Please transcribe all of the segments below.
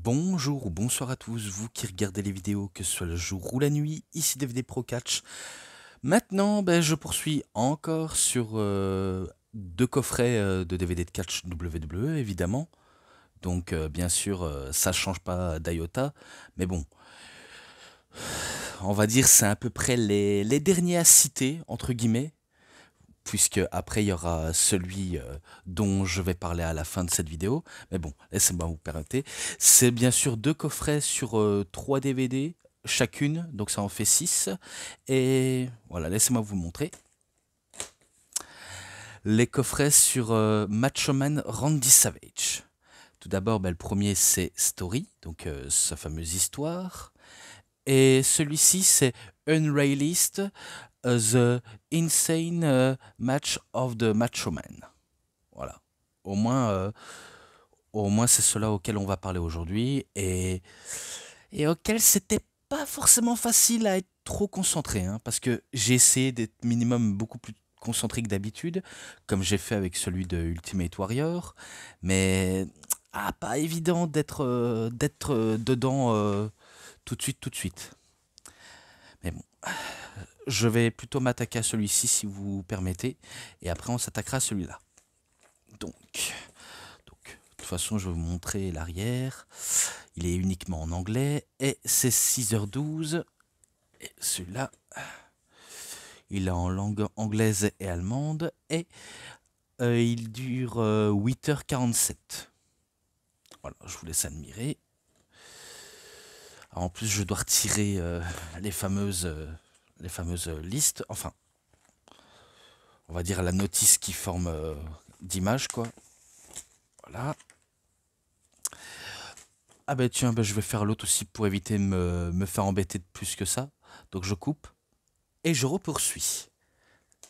Bonjour ou bonsoir à tous, vous qui regardez les vidéos, que ce soit le jour ou la nuit, ici DVD Pro Catch. Maintenant, je poursuis encore sur deux coffrets de DVD de catch WWE, évidemment. Donc, bien sûr, ça change pas d'IOTA, mais bon, on va dire c'est à peu près les derniers à citer, entre guillemets, puisque après il y aura celui dont je vais parler à la fin de cette vidéo. Mais bon, laissez-moi vous permettre. C'est bien sûr deux coffrets sur 3 DVD chacune, donc ça en fait 6. Et voilà, laissez-moi vous montrer. Les coffrets sur Macho Man Randy Savage. Tout d'abord, le premier c'est Story, donc sa fameuse histoire. Et celui-ci c'est Unrealist, The Insane Match of the Macho Man. Voilà. Au moins, euh, Au moins c'est cela auquel on va parler aujourd'hui et auquel c'était pas forcément facile à être trop concentré, hein, parce que j'ai essayé d'être minimum beaucoup plus concentré que d'habitude, comme j'ai fait avec celui de Ultimate Warrior, mais pas évident d'être dedans tout de suite. Mais bon, je vais plutôt m'attaquer à celui-ci si vous permettez, et après on s'attaquera à celui-là. Donc, de toute façon, je vais vous montrer l'arrière. Il est uniquement en anglais et c'est 6h12. Et celui-là, il est en langue anglaise et allemande et il dure 8h47. Voilà, je vous laisse admirer. Alors, en plus, je dois retirer les fameuses listes. Enfin, on va dire la notice qui forme d'image, quoi. Voilà. Ah tiens, je vais faire l'autre aussi pour éviter de me faire embêter de plus que ça. Donc je coupe et je repoursuis.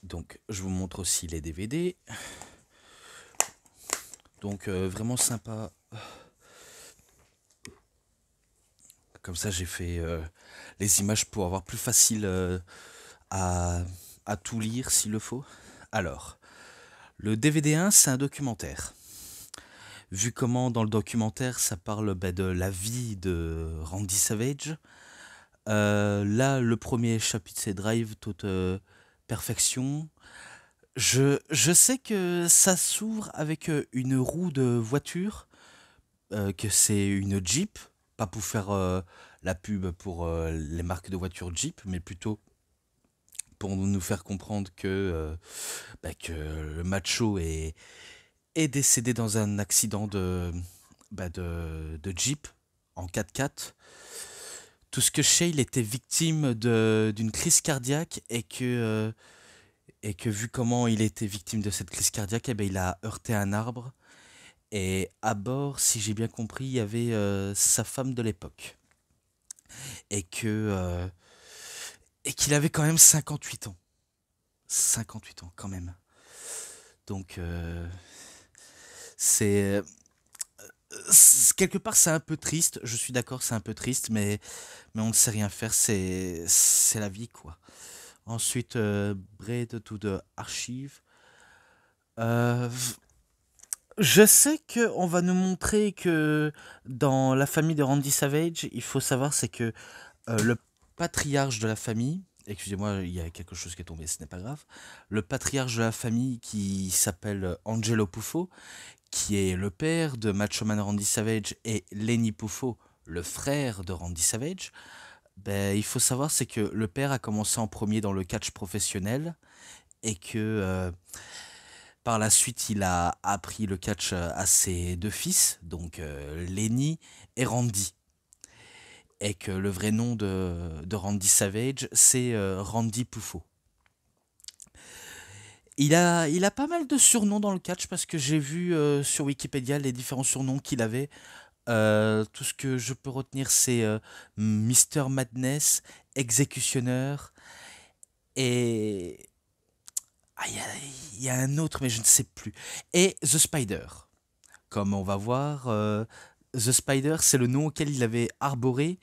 Donc je vous montre aussi les DVD. Donc vraiment sympa. Comme ça j'ai fait les images pour avoir plus facile à, à tout lire s'il le faut. Alors, le DVD 1 c'est un documentaire. Vu comment dans le documentaire ça parle de la vie de Randy Savage, là le premier chapitre c'est Drive toute perfection. Je sais que ça s'ouvre avec une roue de voiture, que c'est une Jeep, pas pour faire la pub pour les marques de voitures Jeep, mais plutôt pour nous faire comprendre que le macho est décédé dans un accident de Jeep en 4x4. Tout ce que je sais, il était victime d'une crise cardiaque et que vu comment il était victime de cette crise cardiaque, il a heurté un arbre. Et à bord, si j'ai bien compris, il y avait sa femme de l'époque. Et qu'il avait quand même 58 ans. 58 ans quand même. Donc c'est quelque part c'est un peu triste, je suis d'accord, c'est un peu triste, mais on ne sait rien faire, c'est la vie, quoi. Ensuite, Braid to the Archive. Euh, Je sais que on va nous montrer que dans la famille de Randy Savage, il faut savoir c'est que le patriarche de la famille, excusez-moi, il y a quelque chose qui est tombé, ce n'est pas grave. Le patriarche de la famille qui s'appelle Angelo Puffo, qui est le père de Macho Man Randy Savage et Lenny Puffo, le frère de Randy Savage. Il faut savoir c'est que le père a commencé en premier dans le catch professionnel et que par la suite, il a appris le catch à ses deux fils, donc Lenny et Randy. Et que le vrai nom de Randy Savage, c'est Randy Puffo. Il a pas mal de surnoms dans le catch parce que j'ai vu sur Wikipédia les différents surnoms qu'il avait. Tout ce que je peux retenir, c'est Mister Madness, Exécutionneur et il y a un autre, mais je ne sais plus. Et The Spider. Comme on va voir, The Spider, c'est le nom auquel il avait arboré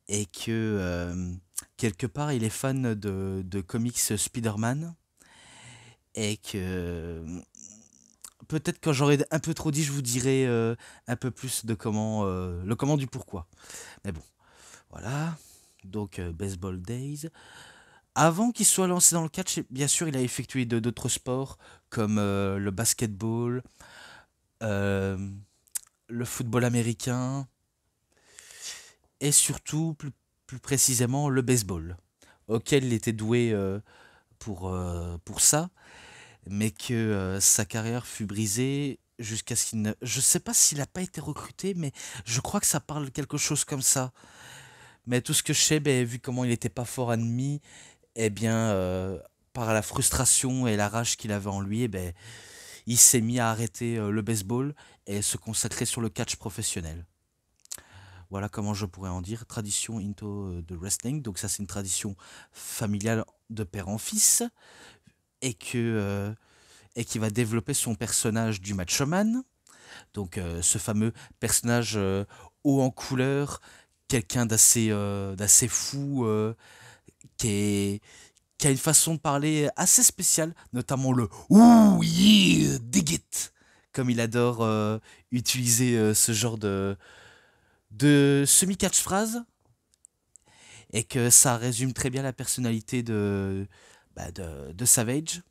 et que quelque part il est fan de comics Spider-Man et que peut-être quand j'aurai un peu trop dit, je vous dirai un peu plus de comment, le comment du pourquoi. Mais bon, voilà. Donc, Baseball Days. Avant qu'il soit lancé dans le catch, bien sûr, il a effectué d'autres sports comme le basketball, euh, le football américain et surtout, plus précisément, le baseball, auquel il était doué pour ça, mais que sa carrière fut brisée jusqu'à ce qu'il ne... Je sais pas s'il n'a pas été recruté, mais je crois que ça parle quelque chose comme ça. Mais tout ce que je sais, ben, vu comment il n'était pas fort ennemi, eh bien, par la frustration et la rage qu'il avait en lui, eh ben, il s'est mis à arrêter le baseball et se consacrer sur le catch professionnel. Voilà comment je pourrais en dire. Tradition into the wrestling. Donc ça, c'est une tradition familiale de père en fils et et qui va développer son personnage du macho man. Donc ce fameux personnage haut en couleur, quelqu'un d'assez fou, qui est qui a une façon de parler assez spéciale, notamment le ouh yeah dig it, comme il adore utiliser ce genre de semi-catchphrase, et que ça résume très bien la personnalité de Savage,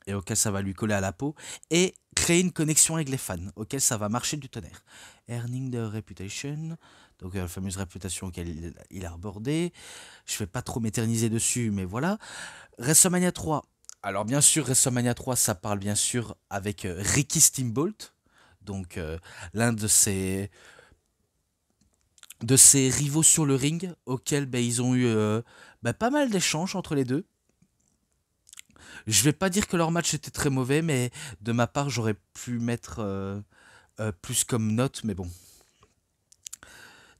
et auquel ça va lui coller à la peau, et créer une connexion avec les fans, auquel ça va marcher du tonnerre. Earning the reputation, donc la fameuse réputation auquel il a abordé. Je vais pas trop m'éterniser dessus, mais voilà. WrestleMania 3. Alors bien sûr, WrestleMania 3, ça parle bien sûr avec Ricky Steamboat, donc l'un de ses rivaux sur le ring, auquel ben, ils ont eu ben, pas mal d'échanges entre les deux. Je vais pas dire que leur match était très mauvais, mais de ma part, j'aurais pu mettre plus comme note, mais bon.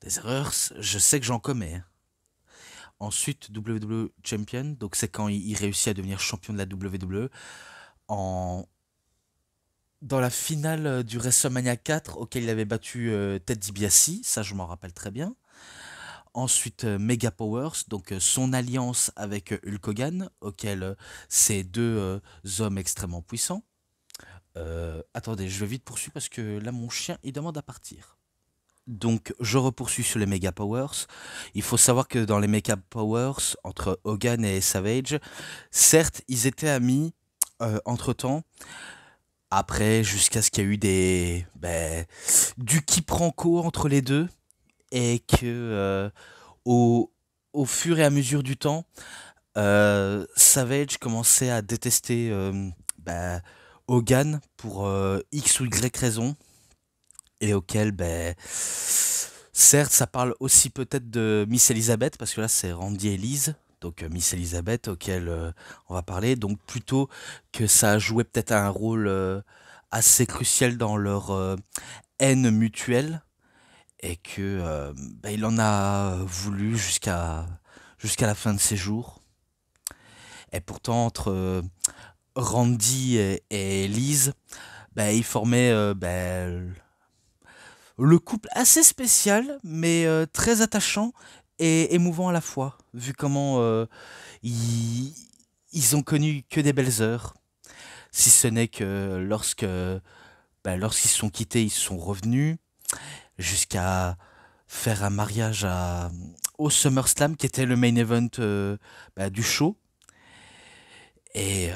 Des erreurs, je sais que j'en commets, hein. Ensuite, WWE Champion, donc c'est quand il réussit à devenir champion de la WWE en, dans la finale du WrestleMania 4 auquel il avait battu Ted DiBiase, ça je m'en rappelle très bien. Ensuite, Mega Powers, donc son alliance avec Hulk Hogan, auquel c'est deux hommes extrêmement puissants. Attendez, je vais vite poursuivre parce que là mon chien il demande à partir. Donc je repoursuis sur les Mega Powers. Il faut savoir que dans les Mega Powers, entre Hogan et Savage, certes ils étaient amis entre-temps, après jusqu'à ce qu'il y ait eu du qui prend co entre les deux, et que au, au fur et à mesure du temps, Savage commençait à détester bah, Hogan pour X ou Y raison, et auquel, certes, ça parle aussi peut-être de Miss Elizabeth, parce que là c'est Randy et Liz, donc Miss Elizabeth auquel on va parler, donc plutôt que ça a joué peut-être un rôle assez crucial dans leur haine mutuelle, et que il en a voulu jusqu'à la fin de ses jours. Et pourtant, entre Randy et Liz, ils formaient le couple assez spécial, mais très attachant et émouvant à la fois, vu comment ils, ils ont connu que des belles heures, si ce n'est que lorsqu'ils se sont quittés, ils sont revenus, jusqu'à faire un mariage au SummerSlam, qui était le main event du show. Et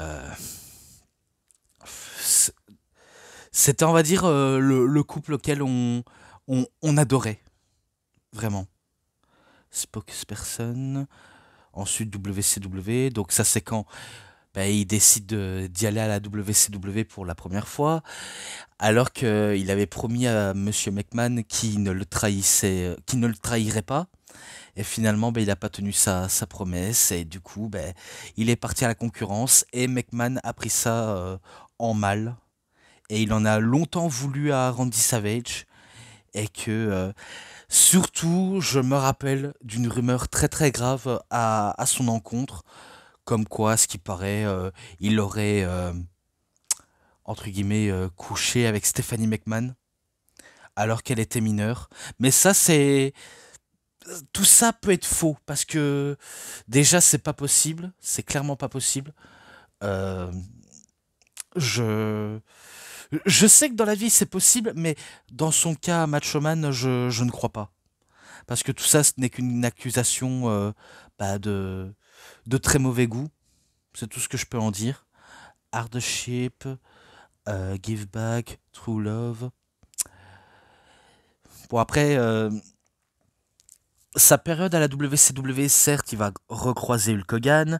c'était, on va dire, le couple auquel on adorait, vraiment. Spokesperson, ensuite WCW, donc ça c'est quand il décide d'y aller à la WCW pour la première fois, alors qu'il avait promis à Monsieur McMahon qui ne le trahirait pas. Et finalement, il n'a pas tenu sa promesse. Et du coup, il est parti à la concurrence. Et McMahon a pris ça en mal. Et il en a longtemps voulu à Randy Savage. Et que, surtout, je me rappelle d'une rumeur très très grave à son encontre. Comme quoi, ce qui paraît, il aurait, entre guillemets, couché avec Stephanie McMahon. Alors qu'elle était mineure. Mais ça, c'est tout ça peut être faux parce que déjà c'est pas possible, c'est clairement pas possible. Euh, Je, je sais que dans la vie c'est possible, mais dans son cas, Macho Man, je ne crois pas. Parce que tout ça, ce n'est qu'une accusation bah, de très mauvais goût. C'est tout ce que je peux en dire. Hardship, Give Back, True Love. Bon, après, sa période à la WCW, certes, il va recroiser Hulk Hogan,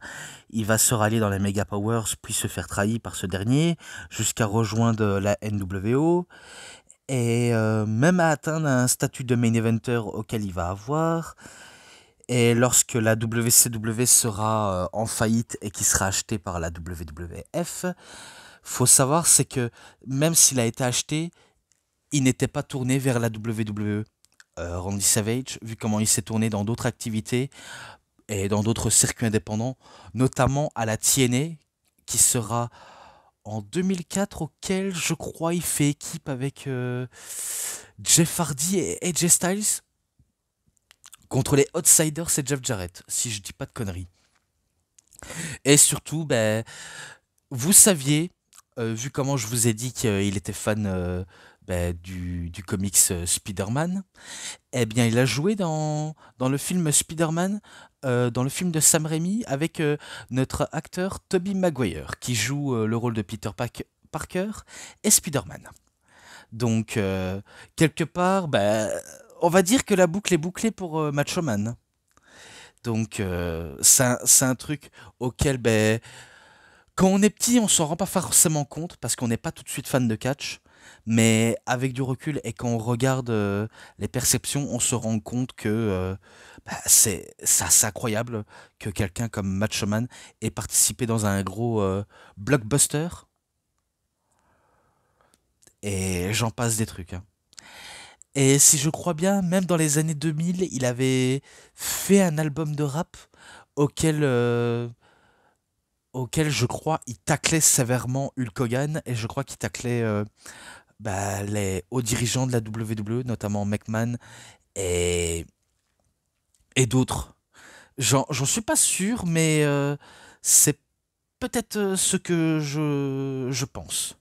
il va se rallier dans les Mega Powers, puis se faire trahir par ce dernier, jusqu'à rejoindre la NWO, et même à atteindre un statut de main eventer auquel il va avoir. Et lorsque la WCW sera en faillite et qui sera achetée par la WWF, faut savoir c'est que même s'il a été acheté, il n'était pas tourné vers la WWE. Randy Savage, vu comment il s'est tourné dans d'autres activités et dans d'autres circuits indépendants, notamment à la TNA, qui sera en 2004, auquel je crois il fait équipe avec Jeff Hardy et AJ Styles, contre les Outsiders et Jeff Jarrett, si je dis pas de conneries. Et surtout, ben, vous saviez, vu comment je vous ai dit qu'il était fan ben, du comics Spider-Man, eh bien, il a joué dans le film Spider-Man, dans le film de Sam Raimi, avec notre acteur Tobey Maguire, qui joue le rôle de Peter Parker et Spider-Man. Donc, quelque part, ben, on va dire que la boucle est bouclée pour Macho Man. Donc, c'est un truc auquel, ben, quand on est petit, on s'en rend pas forcément compte parce qu'on n'est pas tout de suite fan de catch. Mais avec du recul et quand on regarde les perceptions, on se rend compte que bah, c'est incroyable que quelqu'un comme Macho Man ait participé dans un gros blockbuster. Et j'en passe des trucs, hein. Et si je crois bien, même dans les années 2000, il avait fait un album de rap auquel, auquel je crois il taclait sévèrement Hulk Hogan et je crois qu'il taclait bah, les hauts dirigeants de la WWE, notamment McMahon et, et d'autres. J'en suis pas sûr, mais c'est peut-être ce que je pense.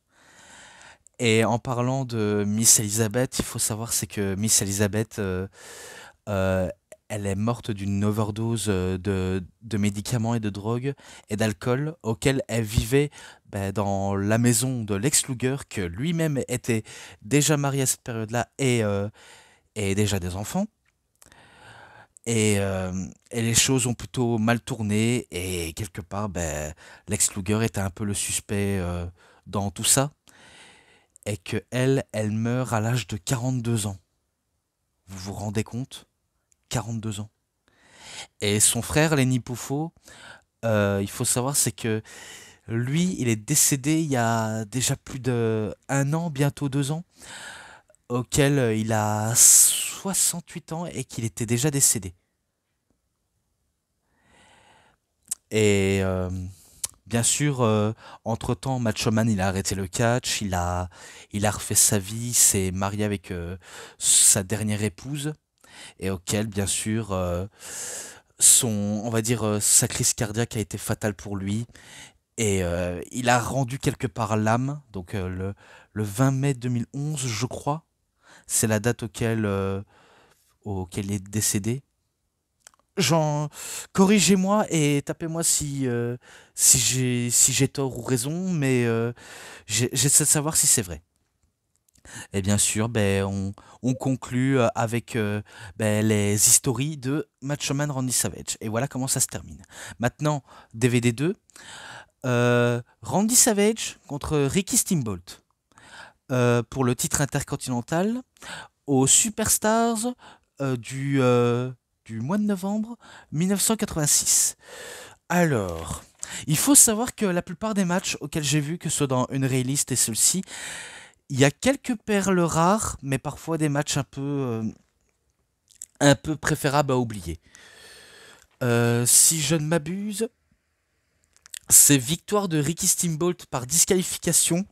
Et en parlant de Miss Elizabeth, il faut savoir c'est que Miss Elizabeth, euh, elle est morte d'une overdose de médicaments et de drogues et d'alcool auquel elle vivait ben, dans la maison de Lex Luger, que lui-même était déjà marié à cette période-là et déjà des enfants. Et les choses ont plutôt mal tourné et quelque part, ben, Lex Luger était un peu le suspect dans tout ça. Et que elle meurt à l'âge de 42 ans. Vous vous rendez compte? 42 ans. Et son frère, Lenny Poufo, il faut savoir, c'est que lui, il est décédé il y a déjà plus de un an, bientôt 2 ans, auquel il a 68 ans et qu'il était déjà décédé. Et bien sûr, entre-temps, Macho Man, il a arrêté le catch, il a refait sa vie, s'est marié avec sa dernière épouse, et auquel, bien sûr, on va dire, sa crise cardiaque a été fatale pour lui. Et il a rendu quelque part l'âme, donc le 20 mai 2011, je crois. C'est la date auquel il est décédé. J'en corrigez-moi et tapez-moi si j'ai tort ou raison, mais j'essaie de savoir si c'est vrai. Et bien sûr, ben, on conclut avec ben, les histoires de Macho Man Randy Savage. Et voilà comment ça se termine. Maintenant, DVD 2, Randy Savage contre Ricky Steamboat pour le titre intercontinental aux Superstars du mois de novembre 1986. Alors, il faut savoir que la plupart des matchs auxquels j'ai vu, que ce soit dans une List et celle-ci, il y a quelques perles rares, mais parfois des matchs un peu préférables à oublier. Si je ne m'abuse, c'est victoire de Ricky Steamboat par disqualification,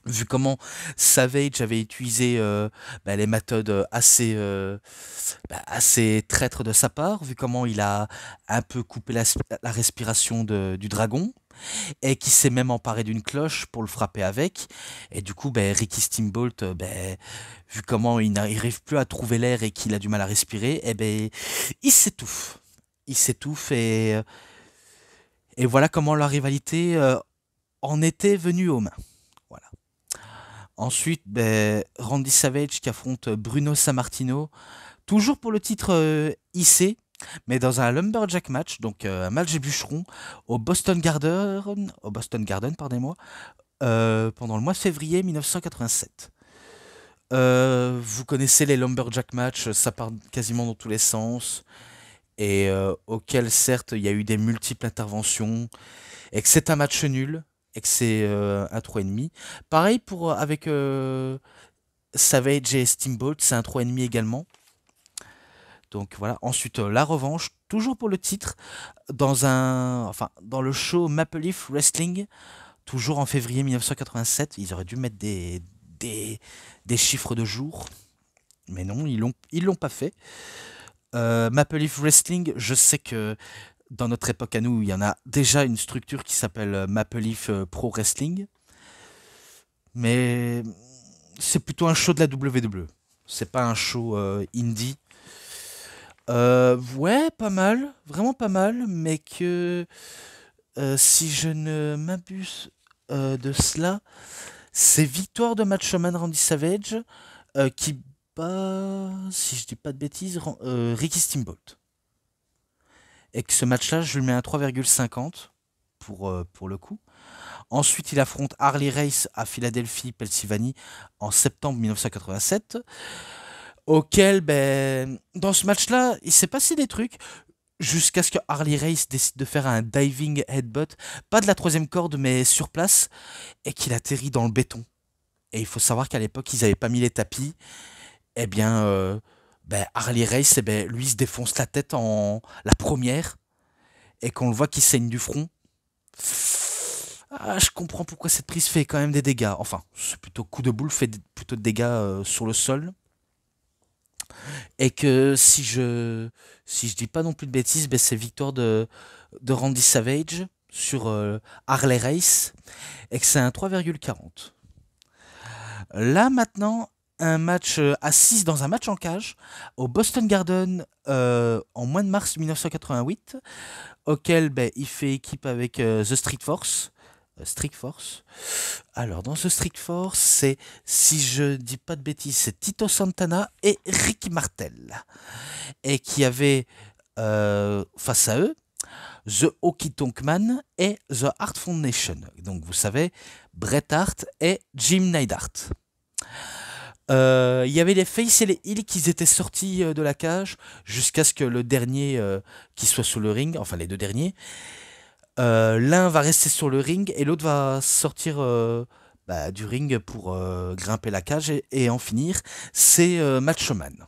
vu comment Savage avait utilisé bah, les méthodes assez traîtres de sa part, vu comment il a un peu coupé la respiration du dragon. et qui s'est même emparé d'une cloche pour le frapper avec. Et du coup, ben, Ricky Steamboat, vu comment il n'arrive plus à trouver l'air et qu'il a du mal à respirer, il s'étouffe. Il s'étouffe et voilà comment la rivalité en était venue aux mains. Voilà. Ensuite, Randy Savage qui affronte Bruno Sammartino, toujours pour le titre IC, mais dans un lumberjack match, donc un match des bûcherons au Boston Garden, pardonnez-moi, pendant le mois de février 1987. Vous connaissez les lumberjack matchs, ça part quasiment dans tous les sens, et auquel certes il y a eu des multiples interventions, et que c'est un match nul, et que c'est un 3,5. Pareil avec Savage et Steamboat, c'est un 3,5 également. Donc voilà. Ensuite, la revanche, toujours pour le titre, dans le show Maple Leaf Wrestling, toujours en février 1987. Ils auraient dû mettre des chiffres de jour, mais non, ils l'ont pas fait. Maple Leaf Wrestling, je sais que dans notre époque à nous, il y en a déjà une structure qui s'appelle Maple Leaf Pro Wrestling, mais c'est plutôt un show de la WWE. C'est pas un show indie. Ouais, pas mal, vraiment pas mal, mais que si je ne m'abuse de cela, c'est victoire de Macho Man Randy Savage qui bat, si je dis pas de bêtises, Ricky Steamboat. Et que ce match-là, je lui mets un 3,50 pour le coup. Ensuite, il affronte Harley Race à Philadelphie, Pennsylvanie, en septembre 1987. Auquel, dans ce match-là, il s'est passé des trucs jusqu'à ce que Harley Race décide de faire un diving headbutt, pas de la troisième corde, mais sur place, et qu'il atterrit dans le béton. Et il faut savoir qu'à l'époque, ils n'avaient pas mis les tapis. Eh bien, Harley Race, lui, se défonce la tête en la première, et qu'on le voit qu'il saigne du front. Ah, je comprends pourquoi cette prise fait quand même des dégâts. Enfin, c'est plutôt coup de boule, fait plutôt de dégâts sur le sol. Et que si je dis pas non plus de bêtises, c'est victoire de Randy Savage sur Harley Race et que c'est un 3,40. Là maintenant, un match à 6 dans un match en cage au Boston Garden en mois de mars 1988, auquel il fait équipe avec The Street Force. Street Force. Alors, dans ce Street Force, c'est, si je dis pas de bêtises, c'est Tito Santana et Ricky Martel. Et qui avait face à eux The Honky Tonk Man et The Hart Foundation. Donc, vous savez, Bret Hart et Jim Neidhart. Il y avait les Face et les Heels qui étaient sortis de la cage jusqu'à ce que le dernier qui soit sur le ring, enfin les deux derniers, l'un va rester sur le ring et l'autre va sortir du ring pour grimper la cage et en finir. C'est Macho Man.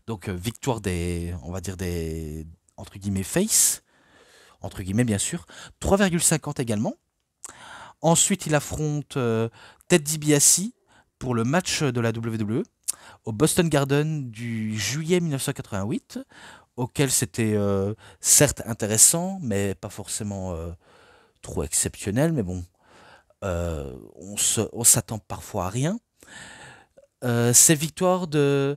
Donc victoire on va dire des, entre guillemets, face, entre guillemets bien sûr, 3,50 également. Ensuite il affronte Ted DiBiase pour le match de la WWE au Boston Garden du juillet 1988, auquel c'était certes intéressant, mais pas forcément trop exceptionnel, mais bon, on s'attend parfois à rien. C'est victoire de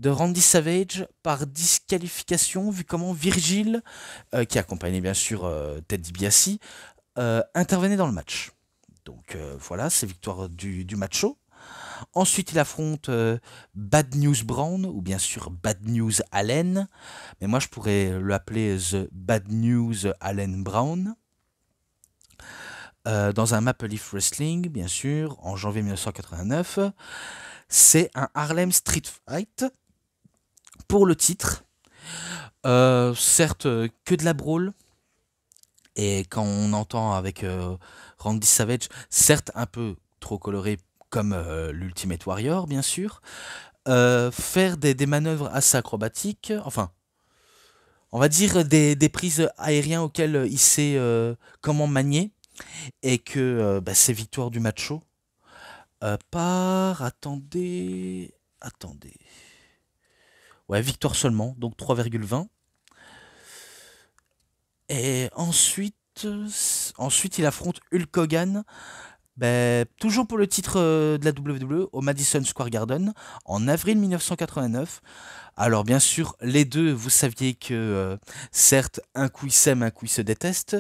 Randy Savage par disqualification, vu comment Virgil, qui accompagnait bien sûr Ted DiBiase, intervenait dans le match. Donc voilà, c'est victoire du macho. Ensuite, il affronte Bad News Brown, ou bien sûr Bad News Allen, mais moi je pourrais l'appeler The Bad News Allen Brown. Dans un Maple Leaf Wrestling, bien sûr, en janvier 1989. C'est un Harlem Street Fight pour le titre. Certes, que de la brawl. Et quand on entend avec Randy Savage, certes un peu trop coloré comme l'Ultimate Warrior, bien sûr, faire des manœuvres assez acrobatiques, enfin, on va dire des prises aériennes auxquelles il sait comment manier, et que c'est victoire du macho par, attendez, ouais, victoire seulement, donc 3,20. Et ensuite, ensuite, il affronte Hulk Hogan, toujours pour le titre de la WWE au Madison Square Garden en avril 1989. Alors bien sûr, les deux, vous saviez que certes, un coup ils s'aiment, un coup ils se détestent,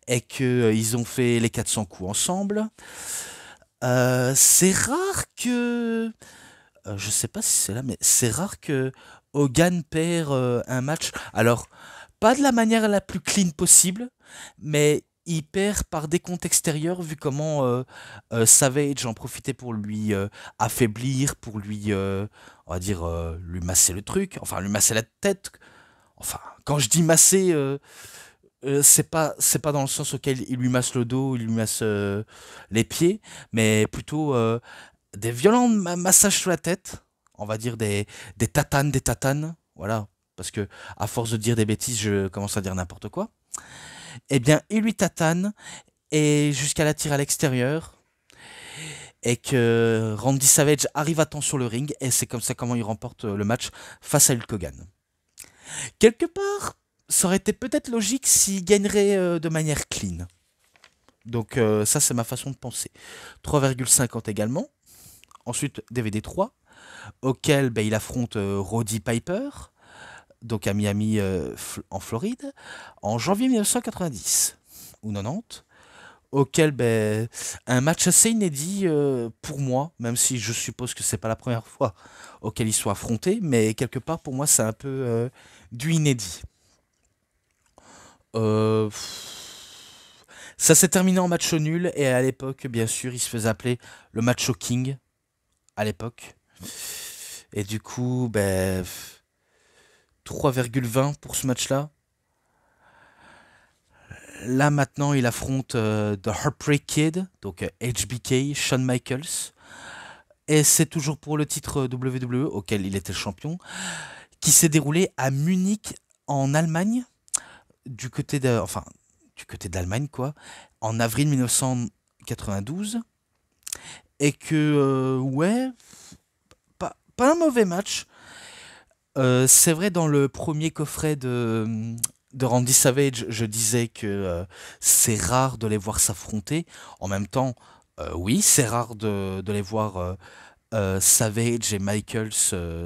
et que ils ont fait les 400 coups ensemble. C'est rare que, je sais pas si c'est là, mais c'est rare que Hogan perd un match. Alors, pas de la manière la plus clean possible, mais il perd par des comptes extérieurs, vu comment Savage en profitait pour lui affaiblir, pour lui, on va dire, lui masser le truc, enfin lui masser la tête. Enfin, quand je dis masser, c'est pas dans le sens auquel il lui masse le dos, il lui masse les pieds, mais plutôt des violents massages sur la tête, on va dire des tatanes, voilà, parce que à force de dire des bêtises, je commence à dire n'importe quoi. Eh bien, il lui tatane et jusqu'à la tire à l'extérieur et que Randy Savage arrive à temps sur le ring et c'est comme ça comment il remporte le match face à Hulk Hogan. Quelque part, ça aurait été peut-être logique s'il gagnerait de manière clean. Donc ça c'est ma façon de penser. 3,50 également. Ensuite DVD 3 auquel il affronte Roddy Piper, donc à Miami en Floride, en janvier 1990 ou 90, auquel un match assez inédit pour moi, même si je suppose que c'est pas la première fois auquel ils sont affrontés, mais quelque part pour moi c'est un peu du inédit. Euh, Ça s'est terminé en match nul et à l'époque bien sûr il se faisait appeler le match au King à l'époque. Et du coup 3,20 pour ce match-là. Là maintenant il affronte The Heartbreak Kid, donc HBK, Shawn Michaels. Et c'est toujours pour le titre WWE auquel il était champion, qui s'est déroulé à Munich en Allemagne, du côté de l'Allemagne quoi, en avril 1992. Et que ouais, pas un mauvais match. C'est vrai, dans le premier coffret de Randy Savage, je disais que c'est rare de les voir s'affronter. En même temps, oui, c'est rare de les voir Savage et Michaels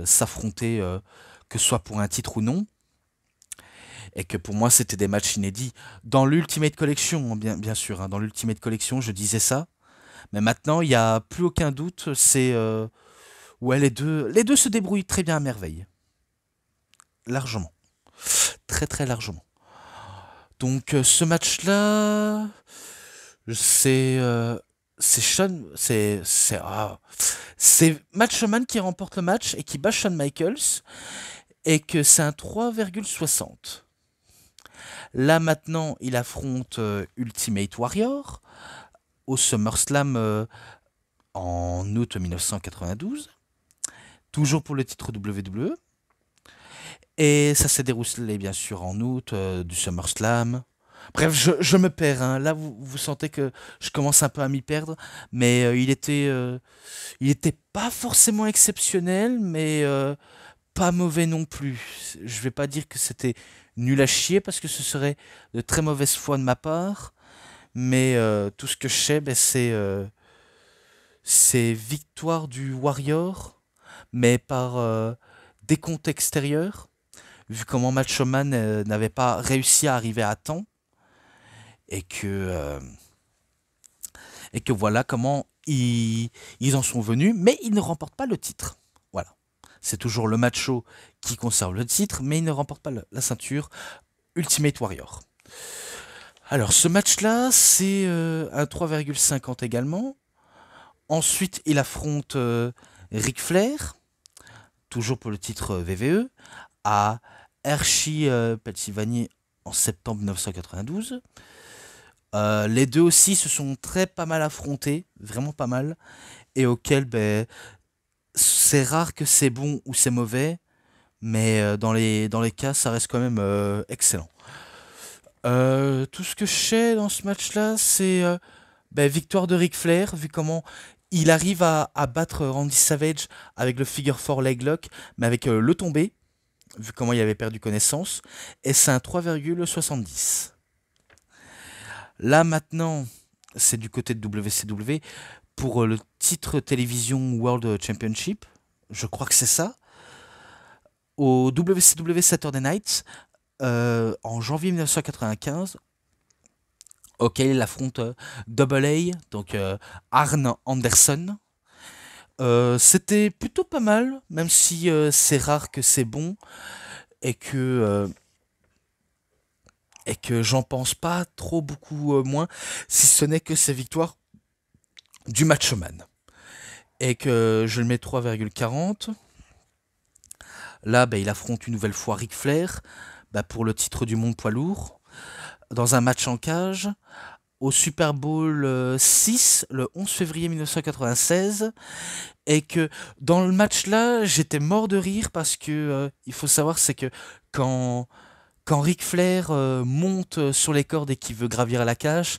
s'affronter, que ce soit pour un titre ou non. Et que pour moi, c'était des matchs inédits. Dans l'Ultimate Collection, bien sûr, hein, dans l'Ultimate Collection, je disais ça. Mais maintenant, il n'y a plus aucun doute, c'est... ouais, les deux se débrouillent très bien à merveille. Largement. Très très largement. Donc ce match-là, c'est Shawn, c'est Macho Man qui remporte le match et qui bat Shawn Michaels et que c'est un 3,60. Là maintenant, il affronte Ultimate Warrior au SummerSlam en août 1992, toujours pour le titre WWE. Et ça s'est déroulé bien sûr en août du SummerSlam. Bref, je me perds, hein. Là, vous sentez que je commence un peu à m'y perdre. Mais il était pas forcément exceptionnel, mais pas mauvais non plus. Je vais pas dire que c'était nul à chier parce que ce serait de très mauvaise foi de ma part. Mais tout ce que je sais, c'est victoire du Warrior, mais par décompte extérieur, vu comment Macho Man n'avait pas réussi à arriver à temps, et que voilà comment ils en sont venus, mais ils ne remportent pas le titre. Voilà. C'est toujours le macho qui conserve le titre, mais il ne remporte pas la ceinture Ultimate Warrior. Alors ce match-là, c'est un 3,50 également. Ensuite, il affronte Ric Flair, toujours pour le titre WWE, à Hershey, Pennsylvanie, en septembre 1992. Les deux aussi se sont très pas mal affrontés, vraiment pas mal, et auquel c'est rare que c'est bon ou c'est mauvais, mais dans les cas, ça reste quand même excellent. Tout ce que je sais dans ce match-là, c'est victoire de Ric Flair, vu comment il arrive à battre Randy Savage avec le figure 4 leg lock, mais avec le tombé, vu comment il avait perdu connaissance, et c'est un 3,70. Là maintenant, c'est du côté de WCW pour le titre télévision World Championship. Je crois que c'est ça. Au WCW Saturday Night, en janvier 1995, auquel il affronte Double A, donc Arn Anderson. C'était plutôt pas mal, même si c'est rare que c'est bon et que j'en pense pas trop beaucoup moins, si ce n'est que ses victoires du Matchman. Et que je le mets 3,40. Là, bah, il affronte une nouvelle fois Ric Flair bah, pour le titre du monde poids lourd dans un match en cage au Super Bowl 6 le 11 février 1996 et que dans le match là j'étais mort de rire parce que il faut savoir c'est que quand Ric Flair monte sur les cordes et qu'il veut gravir à la cage,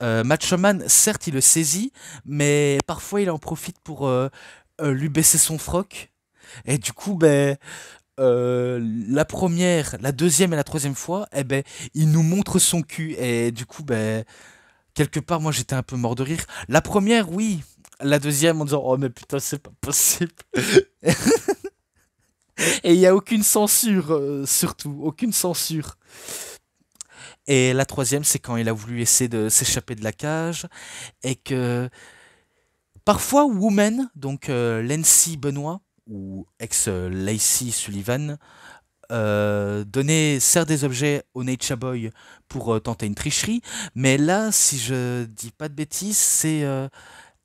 Macho Man certes il le saisit mais parfois il en profite pour lui baisser son froc et du coup ben la première, la deuxième et la troisième fois, eh ben, il nous montre son cul. Et du coup, ben, quelque part, moi, j'étais un peu mort de rire. La première, oui. La deuxième, en disant, oh, mais putain, c'est pas possible. Et il n'y a aucune censure, surtout. Aucune censure. Et la troisième, c'est quand il a voulu essayer de s'échapper de la cage. Et que, parfois, Woman, donc Lancy Benoît, ou ex-Lacey Sullivan, donner, sert des objets au Nature Boy pour tenter une tricherie. Mais là, si je dis pas de bêtises, c'est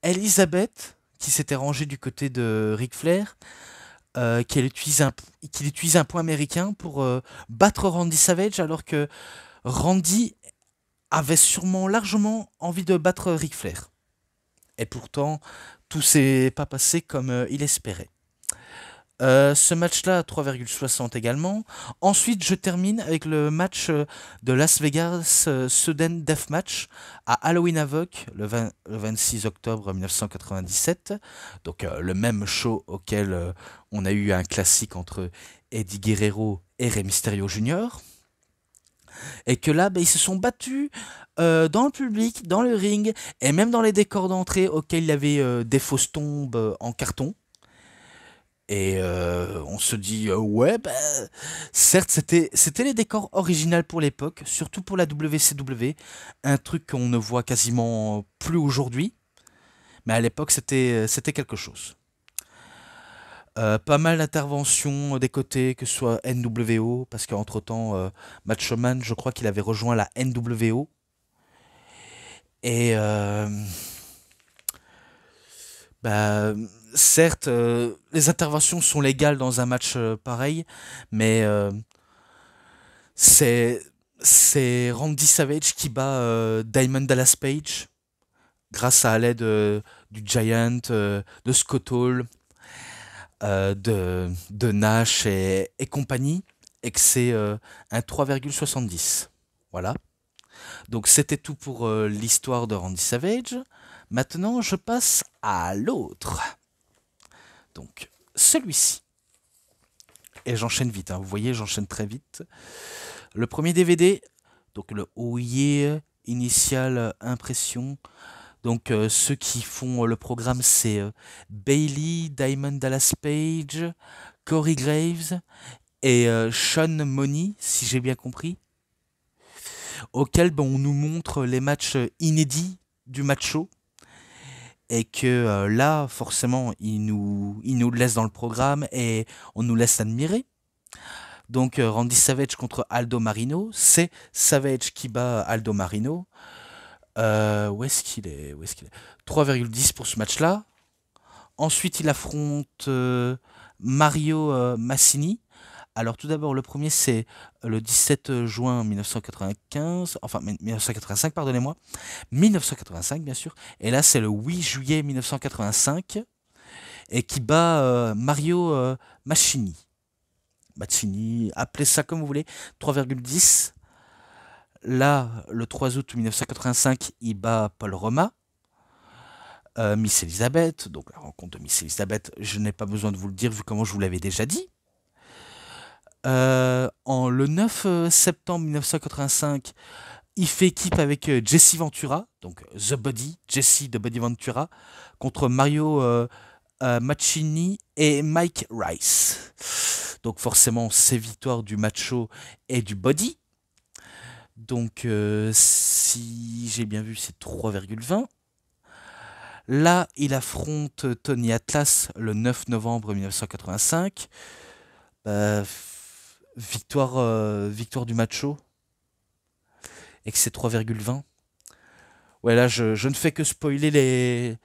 Elisabeth qui s'était rangée du côté de Ric Flair, qu'il utilise un point américain pour battre Randy Savage, alors que Randy avait sûrement largement envie de battre Ric Flair. Et pourtant, tout s'est pas passé comme il espérait. Ce match-là à 3,60 également. Ensuite, je termine avec le match de Las Vegas Sudden Death Match à Halloween Havoc le 26 octobre 1997. Donc le même show auquel on a eu un classique entre Eddie Guerrero et Rey Mysterio Jr. Et que là, bah, ils se sont battus dans le public, dans le ring et même dans les décors d'entrée auxquels il y avait des fausses tombes en carton. Et on se dit, ouais, bah, certes, c'était les décors originaux pour l'époque, surtout pour la WCW, un truc qu'on ne voit quasiment plus aujourd'hui, mais à l'époque, c'était quelque chose. Pas mal d'interventions des côtés, que ce soit NWO, parce qu'entre-temps, Macho Man, je crois qu'il avait rejoint la NWO. Et bah, certes, les interventions sont légales dans un match pareil, mais c'est c'est Randy Savage qui bat Diamond Dallas Page grâce à l'aide du Giant, de Scott Hall, de Nash et compagnie, et que c'est un 3,70. Voilà. Donc c'était tout pour l'histoire de Randy Savage. Maintenant, je passe à l'autre. Donc, celui-ci. Et j'enchaîne vite, hein. Vous voyez, j'enchaîne très vite. Le premier DVD, donc le Oh Yeah Initial Impression. Donc, ceux qui font le programme, c'est Bailey, Diamond Dallas Page, Corey Graves et Sean Money, si j'ai bien compris. Auquel on nous montre les matchs inédits du match show. Et que là, forcément, il nous laisse dans le programme et on nous laisse admirer. Donc Randy Savage contre Aldo Marino, c'est Savage qui bat Aldo Marino. Où est-ce qu'il est, 3,10 pour ce match-là. Ensuite, il affronte Mario Massini. Alors tout d'abord, le premier c'est le 17 juin 1995, enfin 1985, pardonnez-moi, 1985 bien sûr, et là c'est le 8 juillet 1985, et qui bat Mario Massini. Massini, appelez ça comme vous voulez, 3,10. Là, le 3 août 1985, il bat Paul Roma. Miss Elizabeth, donc la rencontre de Miss Elizabeth, je n'ai pas besoin de vous le dire vu comment je vous l'avais déjà dit. Le 9 septembre 1985, il fait équipe avec Jesse Ventura, donc The Body, Jesse The Body Ventura, contre Mario Maccini et Mike Rice. Donc forcément, c'est victoire du macho et du body. Donc si j'ai bien vu, c'est 3,20. Là, il affronte Tony Atlas le 9 novembre 1985. Victoire du macho. Et que c'est 3,20. Ouais, là, je ne fais que spoiler les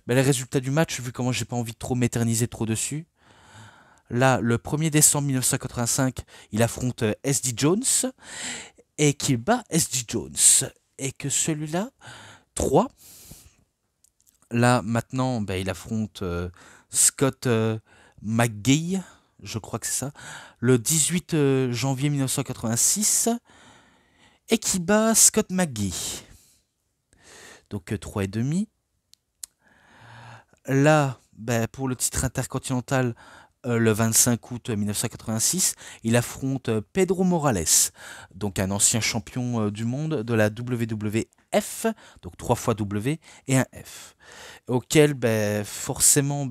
résultats du match, vu comment j'ai pas envie de trop m'éterniser trop dessus. Là, le 1er décembre 1985, il affronte S.D. Jones et qu'il bat S.D. Jones. Et que celui-là, 3. Là, maintenant, il affronte Scott McGee, je crois que c'est ça, le 18 janvier 1986, et qui bat Scott McGee. Donc 3,5. Là, pour le titre intercontinental, le 25 août 1986, il affronte Pedro Morales, donc un ancien champion du monde de la WWF, donc 3 fois W et un F, auquel forcément,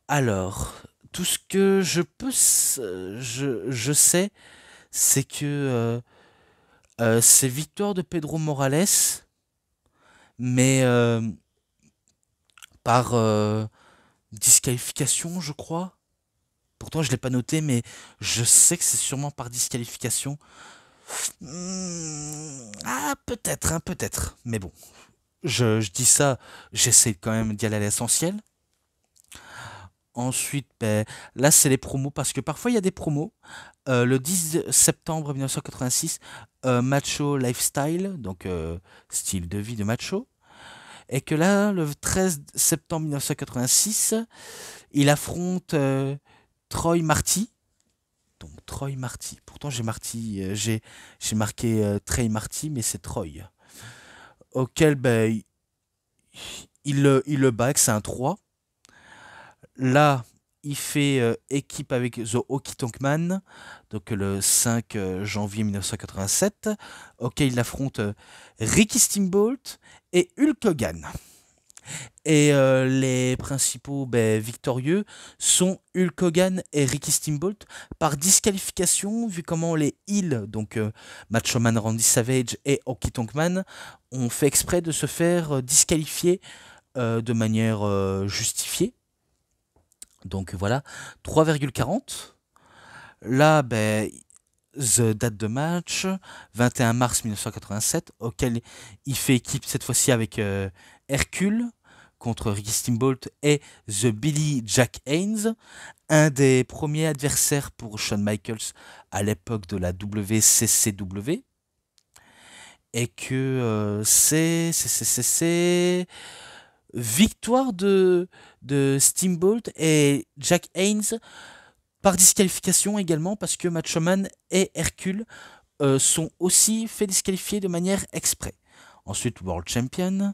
alors, tout ce que je sais, c'est que c'est victoire de Pedro Morales, mais par disqualification, je crois. Pourtant, je ne l'ai pas noté, mais je sais que c'est sûrement par disqualification. Ah, peut-être, hein, peut-être. Mais bon, je dis ça, j'essaie quand même d'y aller à l'essentiel. Ensuite, là, c'est les promos, parce que parfois, il y a des promos. Le 10 septembre 1986, Macho Lifestyle, donc style de vie de macho. Et que là, le 13 septembre 1986, il affronte Troy Marty. Donc Troy Marty. Pourtant j'ai marqué Trey Marty, mais c'est Troy. Auquel il le bat, c'est un 3. Là, il fait équipe avec The Honky Tonk Man, donc le 5 janvier 1987. Auquel il affronte Ricky Steamboat et Hulk Hogan. Et les principaux victorieux sont Hulk Hogan et Ricky Steamboat par disqualification, vu comment les heels, donc Macho Man Randy Savage et Honky Tonk Man, ont fait exprès de se faire disqualifier de manière justifiée. Donc voilà, 3,40. Là, the date de match, 21 mars 1987, auquel il fait équipe cette fois-ci avec Hercule contre Ricky Steamboat et The Billy Jack Haynes, un des premiers adversaires pour Shawn Michaels à l'époque de la WCCW. Et que c'est victoire de Steamboat et Jack Haynes par disqualification également, parce que Macho Man et Hercule sont aussi fait disqualifier de manière exprès. Ensuite, World Champion,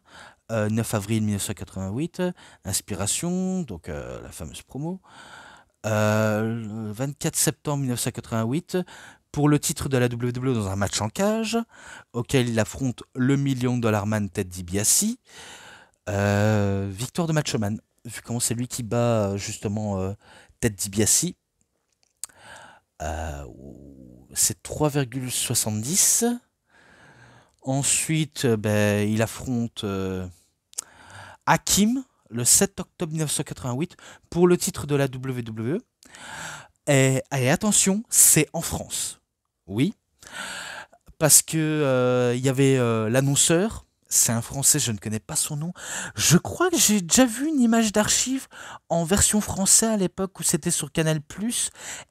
9 avril 1988, Inspiration, donc la fameuse promo. 24 septembre 1988, pour le titre de la WWE dans un match en cage, auquel il affronte le $1 million man Ted DiBiase. Victoire de Macho Man, vu comment c'est lui qui bat justement Ted DiBiase. C'est 3,70. Ensuite, il affronte Hakim le 7 octobre 1988 pour le titre de la WWE. Et attention, c'est en France. Oui, parce que il y avait l'annonceur. C'est un Français, je ne connais pas son nom. Je crois que j'ai déjà vu une image d'archive en version française à l'époque où c'était sur Canal+.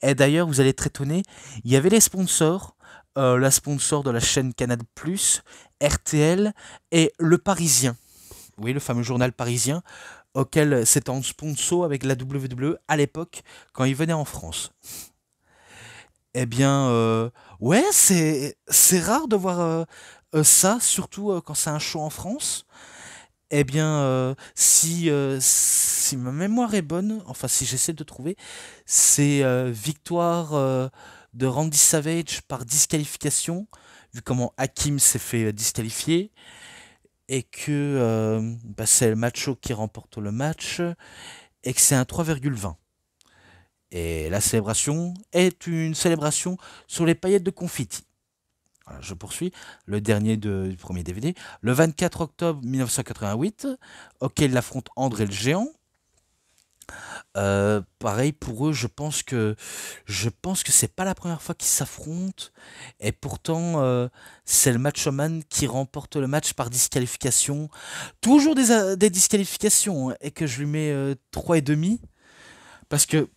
Et d'ailleurs, vous allez être étonnés, il y avait les sponsors, la sponsor de la chaîne Canal+, RTL et Le Parisien. Oui, le fameux journal parisien, auquel c'était en sponsor avec la WWE à l'époque, quand il venait en France. Eh bien, ouais, c'est rare de voir ça, surtout quand c'est un show en France. Eh bien, si ma mémoire est bonne, enfin si j'essaie de trouver, c'est victoire de Randy Savage par disqualification, vu comment Hakim s'est fait disqualifier, et que c'est le Macho qui remporte le match, et que c'est un 3,20. Et la célébration est une célébration sur les paillettes de confetti. Voilà, je poursuis. Le dernier du premier DVD. Le 24 octobre 1988, auquel il affronte André le Géant. Pareil pour eux, je pense que c'est pas la première fois qu'ils s'affrontent, et pourtant c'est le Macho Man qui remporte le match par disqualification. Toujours des disqualifications, hein, et que je lui mets 3,5, parce que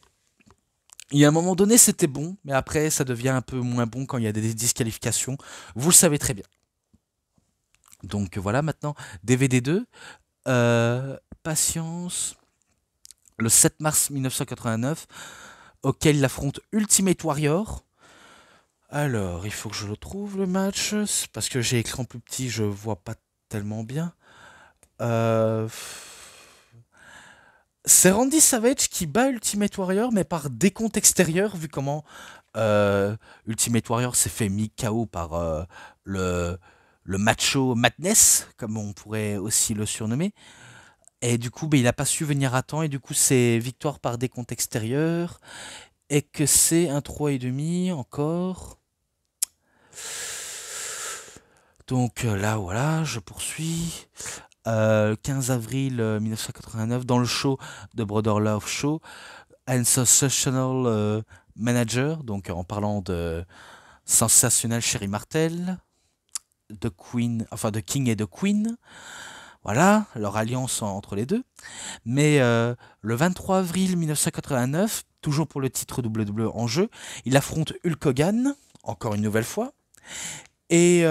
il y a un moment donné c'était bon, mais après ça devient un peu moins bon quand il y a des disqualifications. Vous le savez très bien. Donc voilà, maintenant DVD 2, Patience, le 7 mars 1989, auquel il affronte Ultimate Warrior. Alors, il faut que je le trouve le match, parce que j'ai écran plus petit, je vois pas tellement bien. Euh, C'est Randy Savage qui bat Ultimate Warrior, mais par décompte extérieur, vu comment Ultimate Warrior s'est fait mis KO par le, le Macho Madness, comme on pourrait aussi le surnommer. Et du coup, il n'a pas su venir à temps, et du coup, c'est victoire par décompte extérieur. Et que c'est un 3,5 encore. Donc là, voilà, je poursuis. 15 avril 1989, dans le show de Brother Love Show, un Sensational Manager, donc en parlant de Sensationnel Sherry Martel, de Queen, enfin de King et de Queen. Voilà, leur alliance entre les deux. Mais le 23 avril 1989, toujours pour le titre WWE en jeu, il affronte Hulk Hogan, encore une nouvelle fois. Et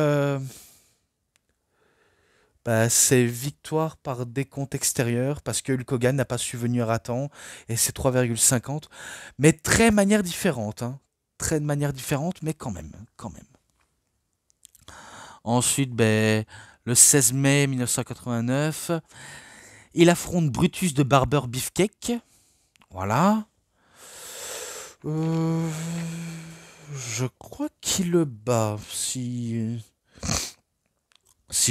c'est victoire par décompte extérieur, parce que Hulk Hogan n'a pas su venir à temps, et c'est 3,50. Mais très manière différente, hein. Très de manière différente, mais quand même, quand même. Ensuite, le 16 mai 1989, il affronte Brutus de Barber Beefcake. Voilà. Euh, je crois qu'il le bat, si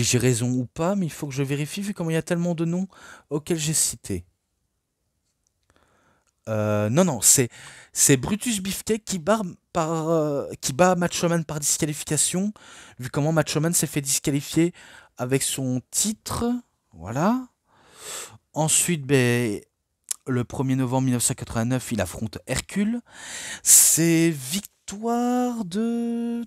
j'ai raison ou pas, mais il faut que je vérifie vu comment il y a tellement de noms auxquels j'ai cité. Non, non, c'est Brutus Beefcake qui bat Macho Man par disqualification, vu comment Macho Man s'est fait disqualifier avec son titre. Voilà. Ensuite, le 1er novembre 1989, il affronte Hercule. C'est victoire de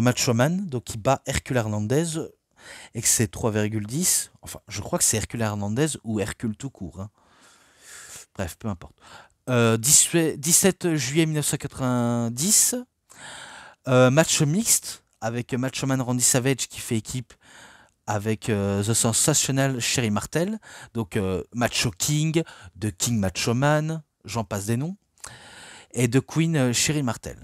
Macho Man, donc il bat Hercule Hernandez, et que c'est 3,10. Enfin, je crois que c'est Hercule Hernandez ou Hercule tout court, hein. Bref, peu importe. 17 juillet 1990, match mixte avec Macho Man Randy Savage qui fait équipe avec The Sensational Sherry Martel, donc Macho King, de King Macho Man, j'en passe des noms, et de Queen Sherry Martel,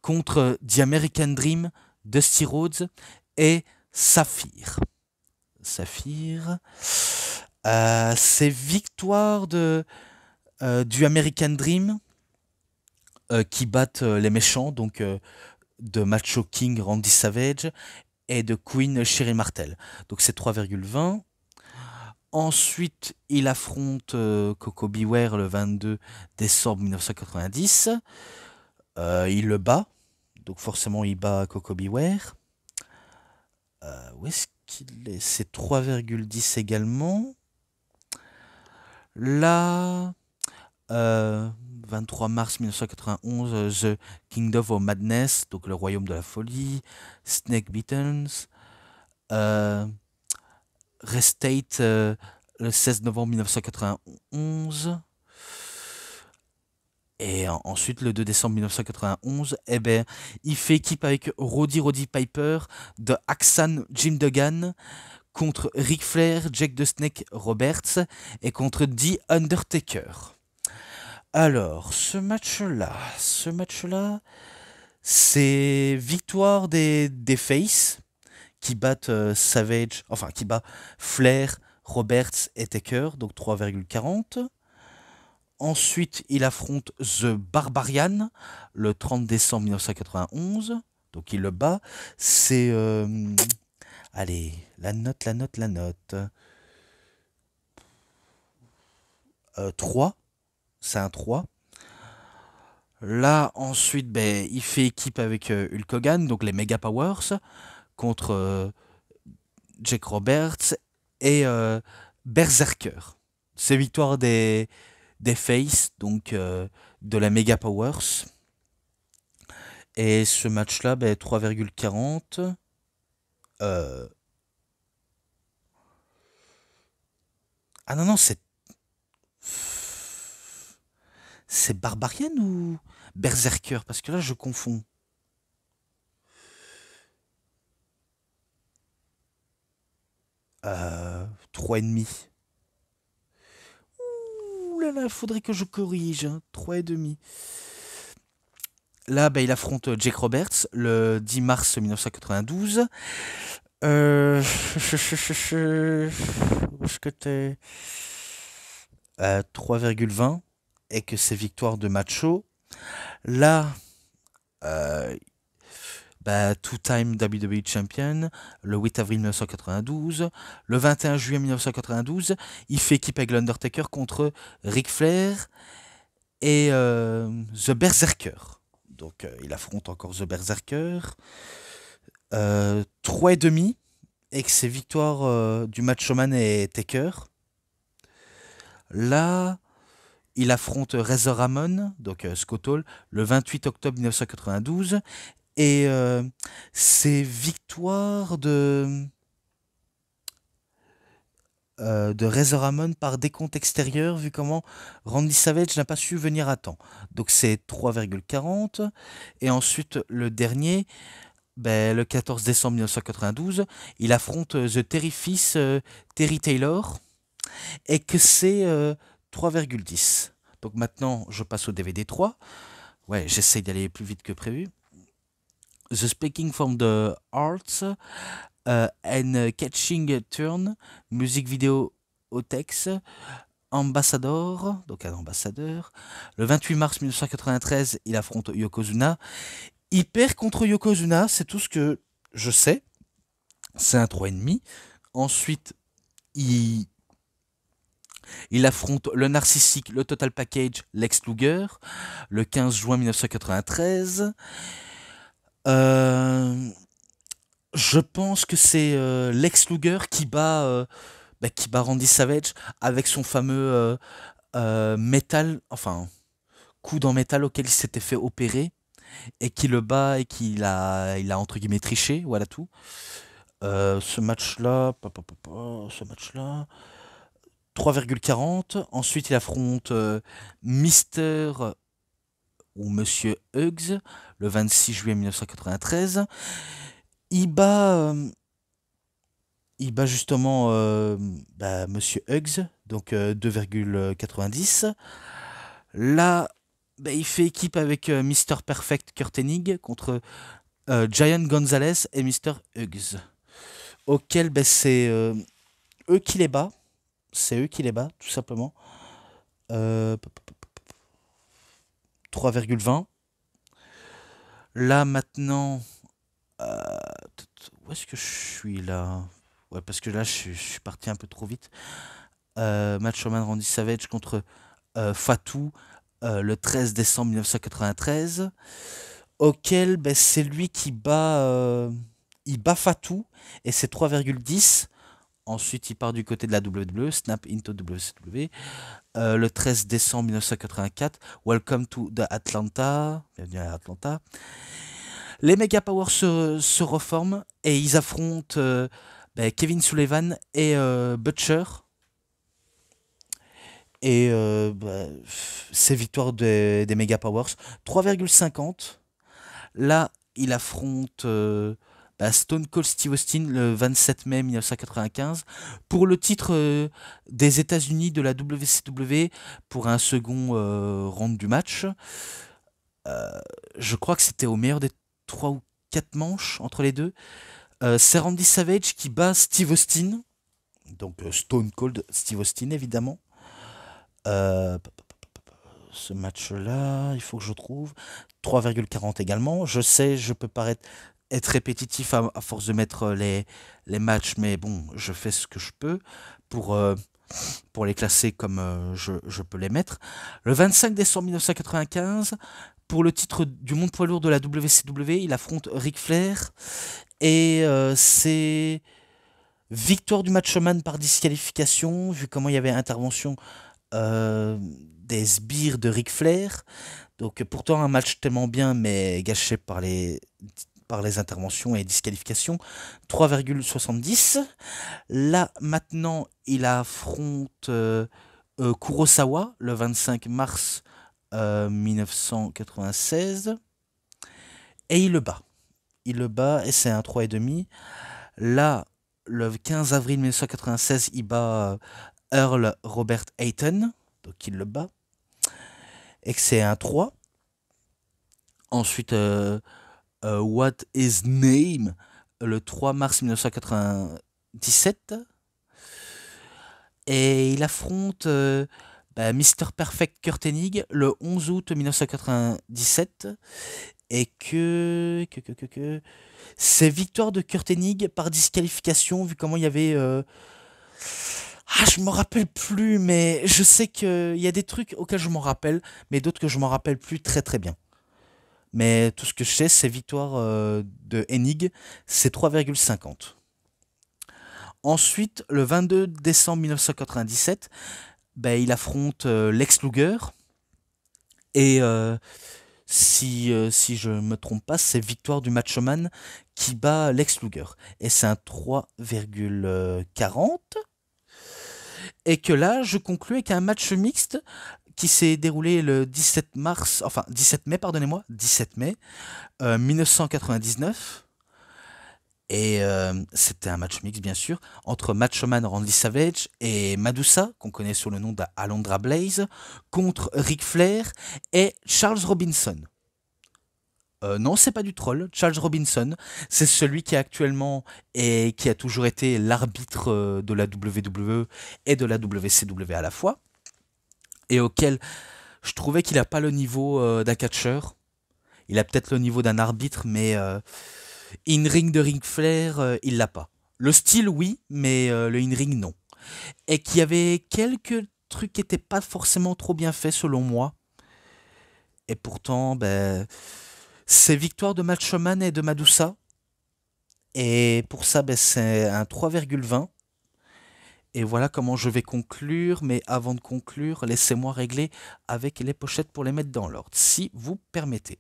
contre The American Dream, Dusty Rhodes et Saphir. Saphir, c'est victoire du American Dream qui battent les méchants, donc de Macho King Randy Savage et de Queen Sherry Martel. Donc c'est 3,20. Ensuite, il affronte Coco Beware le 22 décembre 1990. Il le bat. Donc forcément, il bat Coco Beware. Où est-ce qu'il est? C'est 3,10 également. Là, 23 mars 1991, The Kingdom of Madness, donc le royaume de la folie, Snake Beatles, Restate le 16 novembre 1991. Et ensuite, le 2 décembre 1991, il fait équipe avec Roddy Piper de Axan Jim Duggan contre Ric Flair, Jake the Snake Roberts et contre The Undertaker. Alors, ce match-là, c'est victoire des Face qui battent Savage, enfin qui bat Flair, Roberts et Taker, donc 3,40. Ensuite, il affronte The Barbarian le 30 décembre 1991. Donc il le bat. C'est... allez, la note. 3. C'est un 3. Là, ensuite, ben, il fait équipe avec Hulk Hogan, donc les Mega Powers, contre Jake Roberts et Berserker. C'est victoire des Face, donc de la Mega Powers. Et ce match-là, ben, 3,40. Euh... Ah non, non, c'est Barbarian ou Berserker? Parce que là, je confonds. 3,5. Ouh là là, faudrait que je corrige. 3,5. Là, bah, il affronte Jake Roberts le 10 mars 1992. Où est-ce que t'es 3,20 et que c'est victoire de Macho. Là, bah, two-time WWE Champion, le 8 avril 1992. Le 21 juillet 1992, il fait équipe avec l'Undertaker contre Ric Flair et The Berserker. Donc il affronte encore The Berserker. 3,5 et que c'est victoire du Macho Man et Taker. Là, il affronte Razor Ramon, donc Scott Hall, le 28 octobre 1992. Et c'est victoire de Razor Ramon par décompte extérieur, vu comment Randy Savage n'a pas su venir à temps. Donc c'est 3,40. Et ensuite, le dernier, ben, le 14 décembre 1992, il affronte The Terrifice Terry Taylor, et que c'est 3,10. Donc maintenant, je passe au DVD 3. Ouais, j'essaye d'aller plus vite que prévu. The Speaking from the Heart and Catching a Turn, musique vidéo au texte, Ambassador, donc un ambassadeur. Le 28 mars 1993, il affronte Yokozuna. Il perd contre Yokozuna, c'est tout ce que je sais. C'est un 3,5. Ensuite, il affronte le narcissique, le Total Package, Lex Luger, le 15 juin 1993. Je pense que c'est Lex Luger qui bat Randy Savage avec son fameux métal, enfin coup dans métal auquel il s'était fait opérer et qui le bat et il a entre guillemets triché, voilà tout. Ce match-là, 3,40. Ensuite, il affronte Mister ou Monsieur Hugs le 26 juillet 1993. Il bat, justement Monsieur Hugs, donc 2,90. Là, bah, il fait équipe avec Mister Perfect Kurt Hennig contre Giant Gonzalez et Mister Hugs. Auquel bah, c'est eux qui les bat. C'est eux qui les bat, tout simplement. 3,20. Là, maintenant... où est-ce que je suis, là? Ouais, parce que là, je suis parti un peu trop vite. Macho Man Randy Savage contre Fatou, le 13 décembre 1993. Auquel, ben, c'est lui qui bat... il bat Fatou, et c'est 3,10. Ensuite, il part du côté de la WWE, Snap into WCW. Le 13 décembre 1984, Welcome to the Atlanta. Bienvenue à Atlanta. Les Mega Powers se reforment et ils affrontent Kevin Sullivan et Butcher. Et c'est victoire des Mega Powers. 3,50. Là, il affronte Stone Cold Steve Austin le 27 mai 1995 pour le titre des États-Unis de la WCW pour un second round du match. Je crois que c'était au meilleur des 3 ou 4 manches entre les deux. C'est Randy Savage qui bat Steve Austin. Donc Stone Cold Steve Austin, évidemment. ce match-là, il faut que je trouve. 3,40 également. Je sais, je peux paraître être répétitif à force de mettre les matchs, mais bon, je fais ce que je peux pour, euh, pour les classer comme je peux les mettre. Le 25 décembre 1995, pour le titre du monde poids lourd de la WCW, il affronte Ric Flair et c'est victoire du Matchman par disqualification, vu comment il y avait intervention des sbires de Ric Flair. Donc pourtant un match tellement bien, mais gâché par les interventions et disqualifications. 3,70. Là maintenant, il affronte Kurosawa le 25 mars 1996 et il le bat. Il le bat et c'est un 3,5. Là, le 15 avril 1996, il bat Earl Robert Hayton, donc il le bat, et que c'est un 3. Ensuite, What is Name, le 3 mars 1997. Et il affronte Mr. Perfect Kurt Hennig le 11 août 1997. Et c'est victoire de Kurt Hennig par disqualification, vu comment il y avait... je me rappelle plus, mais je sais qu'il y a des trucs auxquels je m'en rappelle, mais d'autres que je m'en rappelle plus très très bien. Mais tout ce que je sais, c'est victoire de Hennig, c'est 3,50. Ensuite, le 22 décembre 1997, il affronte Lex Luger. Et si je ne me trompe pas, c'est victoire du Machoman qui bat Lex Luger. Et c'est un 3,40. Et que là, je conclue avec un match mixte qui s'est déroulé le 17 mai, 17 mai 1999. Et c'était un match mixte, bien sûr, entre Macho Man Randy Savage et Madusa, qu'on connaît sous le nom d'Alundra Blaze, contre Ric Flair et Charles Robinson. Non, c'est pas du troll. Charles Robinson, c'est celui qui actuellement et qui a toujours été l'arbitre de la WWE et de la WCW à la fois, et auquel je trouvais qu'il n'a pas le niveau d'un catcheur. Il a peut-être le niveau d'un arbitre, mais in-ring de Ric Flair, il l'a pas. Le style, oui, mais le in-ring, non. Et qu'il y avait quelques trucs qui n'étaient pas forcément trop bien faits, selon moi. Et pourtant, c'est victoire de Macho Man et de Madusa. Et pour ça, c'est un 3,20. Et voilà comment je vais conclure. Mais avant de conclure, laissez-moi régler avec les pochettes pour les mettre dans l'ordre, si vous permettez.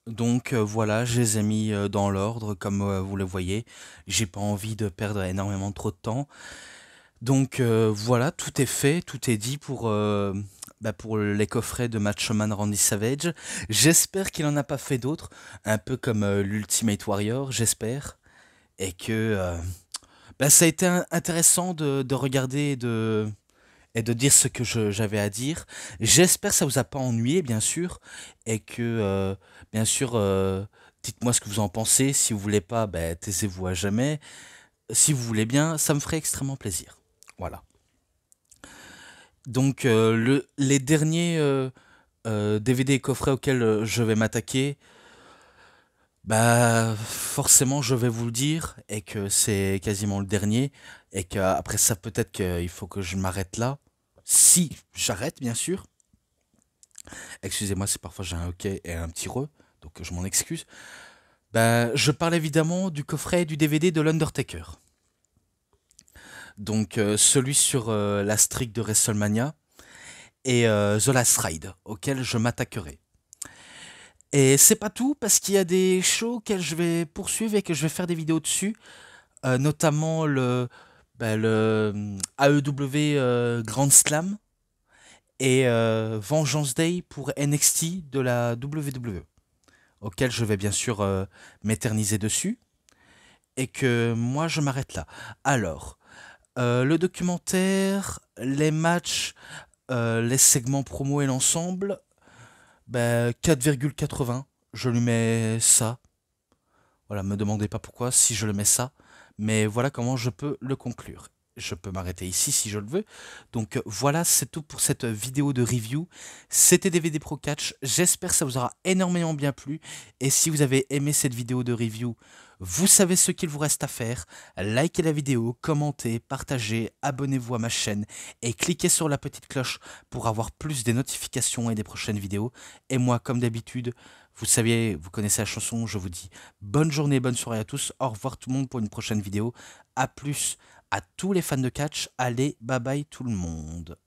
Donc voilà, je les ai mis dans l'ordre, comme vous le voyez. J'ai pas envie de perdre énormément trop de temps. Donc voilà, tout est fait, tout est dit pour les coffrets de Macho Man Randy Savage. J'espère qu'il en a pas fait d'autres, un peu comme l'Ultimate Warrior, j'espère. Et que ça a été intéressant de regarder et de dire ce que j'avais à dire. J'espère que ça vous a pas ennuyé, bien sûr, et que, bien sûr, dites-moi ce que vous en pensez. Si vous voulez pas, taisez-vous à jamais. Si vous voulez bien, ça me ferait extrêmement plaisir. Voilà. Donc, les derniers DVD et coffrets auxquels je vais m'attaquer, forcément, je vais vous le dire, et que c'est quasiment le dernier, et qu'après ça, peut-être qu'il faut que je m'arrête là. Si j'arrête, bien sûr. Excusez-moi, c'est parfois j'ai un hoquet et un petit re, donc je m'en excuse. Je parle évidemment du coffret et du DVD de l'Undertaker. Donc celui sur la streak de WrestleMania et The Last Ride, auquel je m'attaquerai. Et c'est pas tout, parce qu'il y a des shows que je vais poursuivre et que je vais faire des vidéos dessus, notamment le AEW Grand Slam et Vengeance Day pour NXT de la WWE, auquel je vais bien sûr m'éterniser dessus, et que moi je m'arrête là. Alors, le documentaire, les matchs, les segments promo et l'ensemble, 4,80, je lui mets ça. Voilà, me demandez pas pourquoi, si je le mets ça, mais voilà comment je peux le conclure. je peux m'arrêter ici si je le veux. Donc voilà, c'est tout pour cette vidéo de review. C'était DVD Pro Catch, j'espère que ça vous aura énormément bien plu. Et si vous avez aimé cette vidéo de review, vous savez ce qu'il vous reste à faire. Likez la vidéo, commentez, partagez, abonnez-vous à ma chaîne et cliquez sur la petite cloche pour avoir plus des notifications et des prochaines vidéos. Et moi, comme d'habitude, vous savez, vous connaissez la chanson, je vous dis bonne journée, bonne soirée à tous. Au revoir tout le monde pour une prochaine vidéo. A plus à tous les fans de catch. Allez, bye bye tout le monde.